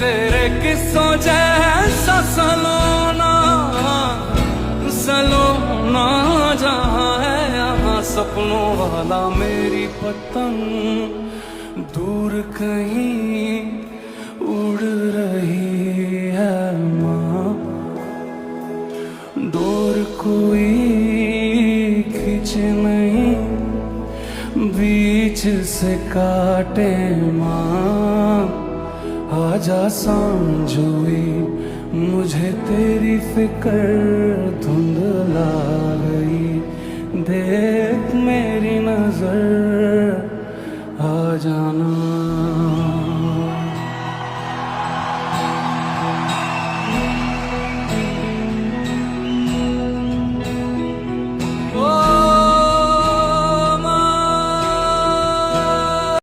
तेरे किस्सों जैसा सलोना सलोना जहाँ है यहाँ सपनों वाला मेरी पतंग दूर कहीं उड़ रही है माँ। डोर कोई खींचे नहीं बीच से काटे माँ। आजा सांझ हुई मुझे तेरी फिक्र धुंधला गई। देख मेरी नजर आ जाना।